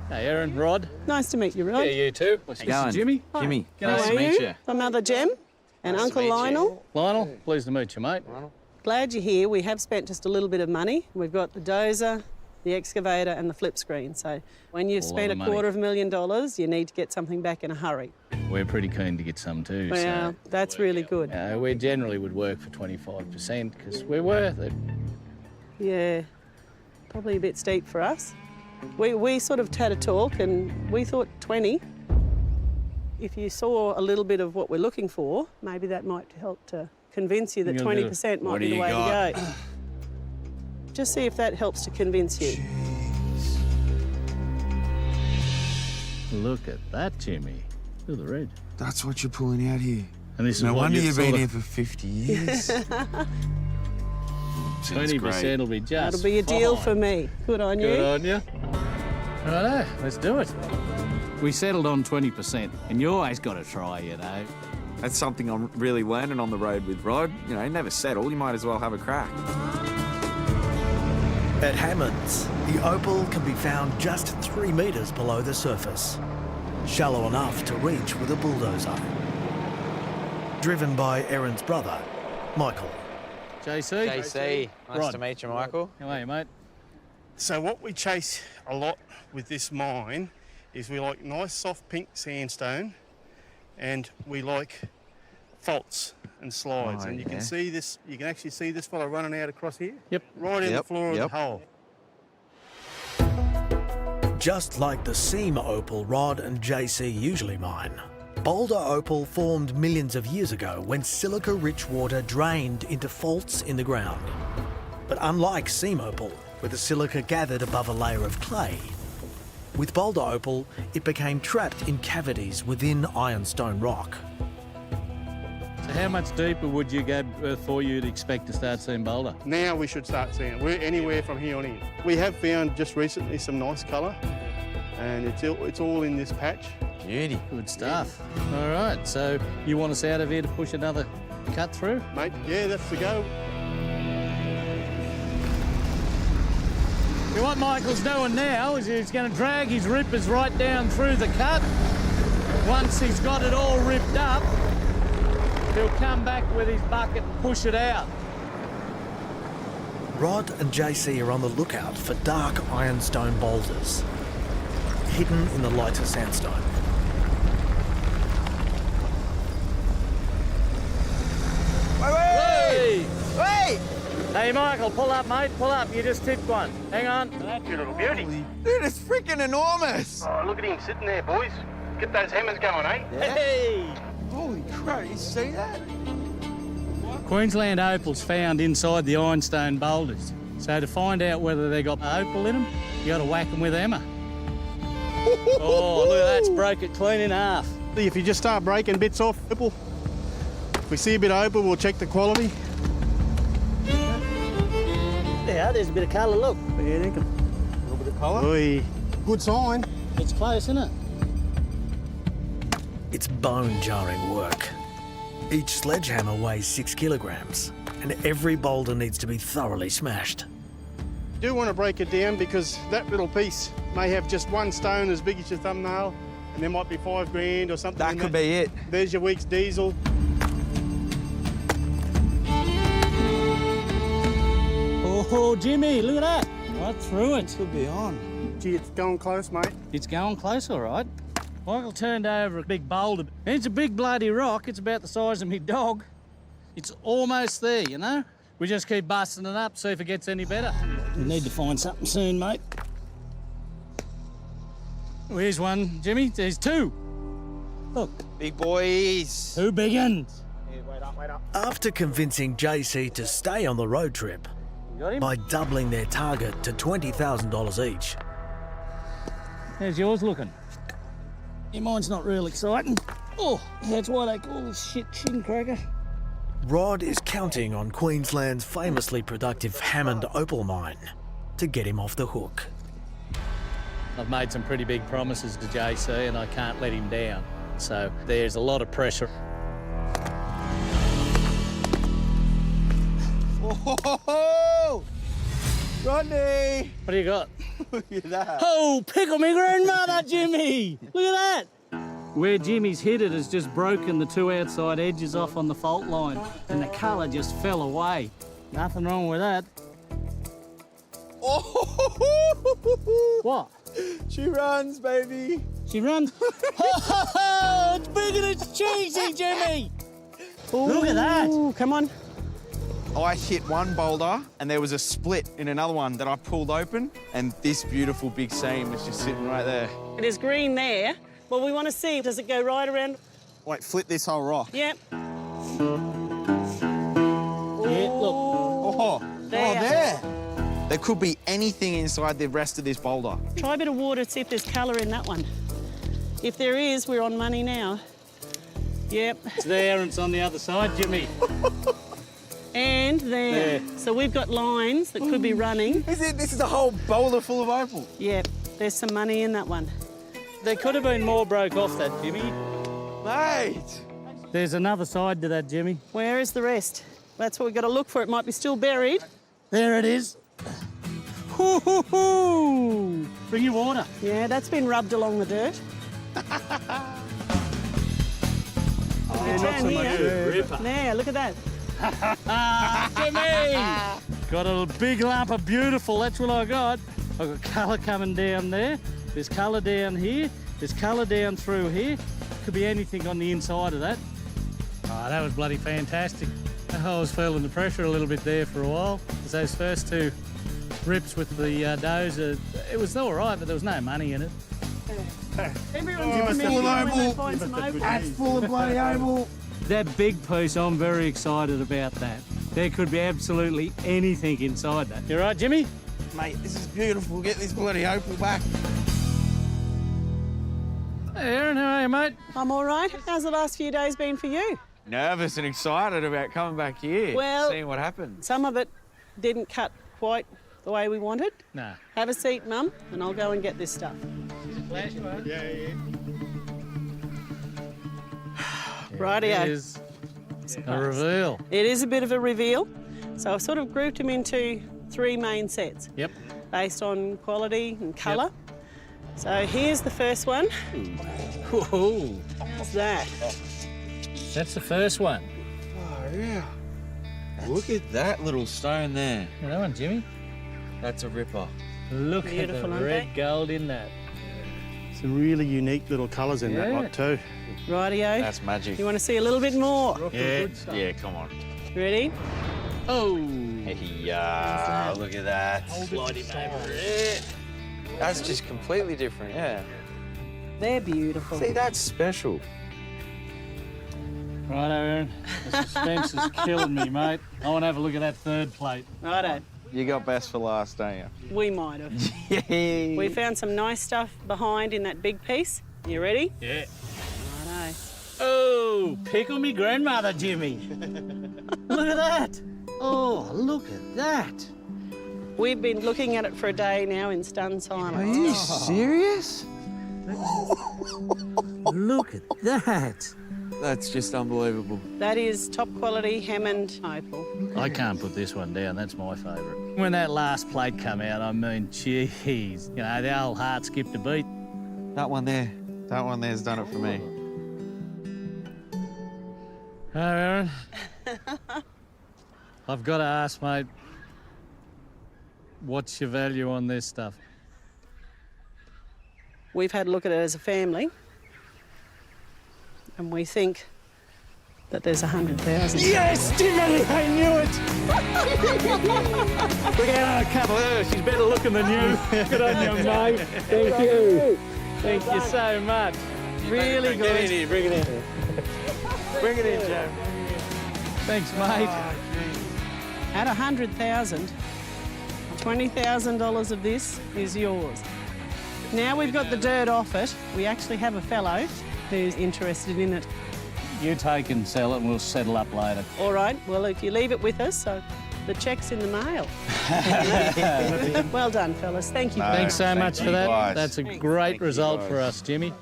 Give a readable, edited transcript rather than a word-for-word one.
Hey, Aaron, Rod. Nice to meet you, Rod. Yeah, you too. This is Jimmy. Jimmy, How nice are to meet you. My mother, Jem, and Uncle Lionel. Lionel, pleased to meet you, mate. Glad you're here. We have spent just a little bit of money. We've got the dozer, the excavator and the flip screen. So when you've spent $250,000, you need to get something back in a hurry. We're pretty keen to get some too. Well, that's really good. We generally would work for 25% because we're worth it. Yeah, probably a bit steep for us. We sort of had a talk and we thought 20. If you saw a little bit of what we're looking for, maybe that might help to convince you that 20% might be the way to go. Just see if that helps to convince you. Look at that, Jimmy. Look at the red. That's what you're pulling out here. And this No is wonder you've been here for 50 years. 20% will be just That'll be a deal for me. Good on you. Good on you. Righto, let's do it. We settled on 20%, and you always got to try, you know. That's something I'm really learning on the road with Rod. You know, never settle. You might as well have a crack. At Hammonds, the opal can be found just 3 metres below the surface, shallow enough to reach with a bulldozer. Driven by Aaron's brother, Michael. JC. JC, nice Rod. to meet you, Michael. How are you, mate? So what we chase a lot with this mine is we like nice soft pink sandstone and we like faults and slides. And you can see this, you can actually see this fella running out across here. Yep. Right in the floor of the hole. Just like the seam opal Rod and JC usually mine, Boulder opal formed millions of years ago when silica-rich water drained into faults in the ground. But unlike seam opal, where the silica gathered above a layer of clay, with Boulder opal, it became trapped in cavities within ironstone rock. So how much deeper would you go before you'd expect to start seeing boulder? Now we should start seeing it. We're anywhere from here on in. We have found just recently some nice colour and it's all in this patch. Beauty. Good stuff. All right, so you want us out of here to push another cut through? Mate, yeah, that's the go. What Michael's doing now is he's going to drag his rippers right down through the cut. Once he's got it all ripped up, he'll come back with his bucket and push it out. Rod and JC are on the lookout for dark ironstone boulders, hidden in the lighter sandstone. Hey! Wait! Hey, Michael, pull up, mate. Pull up. You just tipped one. Hang on. That's your little beauty. Dude, it's freaking enormous! Oh, look at him sitting there, boys. Get those hammers going, eh? Hey! Holy crap, you see that? Queensland opal's found inside the ironstone boulders. So to find out whether they got opal in them, you got to whack them with a hammer. Oh, look at that. It's broke it clean in half. If you just start breaking bits off opal, if we see a bit of opal, we'll check the quality. Yeah, there's a bit of colour, look. Yeah, a little bit of colour. Good sign. It's close, isn't it? It's bone-jarring work. Each sledgehammer weighs 6 kilograms, and every boulder needs to be thoroughly smashed. You do want to break it down because that little piece may have just one stone as big as your thumbnail, and there might be $5,000 or something. That could be it. There's your week's diesel. Oh, Jimmy, look at that. Right through it. Could be on. Gee, it's going close, mate. It's going close, all right. Michael turned over a big boulder. It's a big bloody rock. It's about the size of me dog. It's almost there, you know? We just keep busting it up, see if it gets any better. We need to find something soon, mate. Oh, here's one, Jimmy. There's two. Look. Big boys. Two big uns. Yeah, wait up. After convincing JC to stay on the road trip You got him? by doubling their target to $20,000 each, How's yours looking? Your mine's not real exciting. Oh, that's why they call this shit shin cracker. Rod is counting on Queensland's famously productive Hammond opal mine to get him off the hook. I've made some pretty big promises to JC and I can't let him down. So there's a lot of pressure. Oh, Rodney! What do you got? Look at that. Oh, pickle me grandmother, Jimmy! Look at that! Where Jimmy's hit it has just broken the two outside edges off on the fault line, and the colour just fell away. Nothing wrong with that. Oh, What? she runs, baby. She runs. Oh, it's big and it's cheesy, Jimmy! Look at that! Ooh, come on. I hit one boulder and there was a split in another one that I pulled open, and this beautiful big seam is just sitting right there. It is green there. Well, we want to see, does it go right around? Wait, flip this whole rock. Yep. Yeah, look. Oh, There. there. There could be anything inside the rest of this boulder. Try a bit of water to see if there's colour in that one. If there is, we're on money now. Yep. It's there and it's on the other side, Jimmy. And there. So we've got lines that could be running. This is a whole boulder full of opal. Yep. There's some money in that one. There could have been more broke off that, Jimmy. Mate. There's another side to that, Jimmy. Where is the rest? That's what we've got to look for. It might be still buried. There it is. Hoo-hoo-hoo! Bring your water. Yeah, that's been rubbed along the dirt. Turn here. Ripper. There, look at that. Jimmy! Got a big lump of beautiful, that's what I got. I've got colour coming down there. There's colour down here. There's colour down through here. Could be anything on the inside of that. Oh, that was bloody fantastic. I was feeling the pressure a little bit there for a while. Because those first two rips with the dozer, it was all right, but there was no money in it. Everyone's full of opal. find some opal. That's full of bloody opal. That big piece, I'm very excited about that. There could be absolutely anything inside that. You right, Jimmy? Mate, this is beautiful. Get this bloody opal back. Hey, Aaron, how are you, mate? I'm all right. How's the last few days been for you? Nervous and excited about coming back here, Well- seeing what happens. Some of it didn't cut quite the way we wanted. No. Have a seat, Mum, and I'll go and get this stuff. Rightio. It is a reveal. It is a bit of a reveal. So I've sort of grouped them into three main sets Yep. based on quality and colour. So here's the first one. Whoa. How's that? That's the first one. Oh, yeah. Look at that little stone there. Yeah, that one, Jimmy. That's a ripper. Look at Beautiful, the aren't red they? gold in that. Some really unique little colours in that Yeah. lot too. Rightio. That's magic. You want to see a little bit more? Yeah, come on. Ready? Oh. Yeah, look at that. Slide him over. That's just completely different, yeah. They're beautiful. See, that's special. Right, Aaron. The suspense is killing me, mate. I want to have a look at that third plate. Righto. You got best for last, don't you? We might have. Yeah. We found some nice stuff behind in that big piece. You ready? Yeah. Righto. Oh, pickle me grandmother, Jimmy. Look at that. Oh, look at that. We've been looking at it for a day now in stunned Are silence. you serious? Look at that. That's just unbelievable. That is top quality Hammond opal. I can't put this one down. That's my favourite. When that last plate come out, I mean, jeez. You know, the old heart skipped a beat. That one there's done it for me. Oh, Aaron. I've got to ask, mate, what's your value on this stuff? We've had a look at it as a family, and we think that there's 100,000. Yes, Jimmy! I knew it! Look at her, couple of her. She's better looking than you. Good on you, mate. Thank you. Thank you so much. Really good. Bring it in. Bring it in, Joe. Thanks, mate. At 100,000, $20,000 of this is yours. Now we've got the dirt off it, we actually have a fellow who's interested in it. You take and sell it and we'll settle up later. All right, well, if you leave it with us, so the check's in the mail. Well done, fellas. Thank you. Thanks so much for that. guys. That's a great result for us, Jimmy.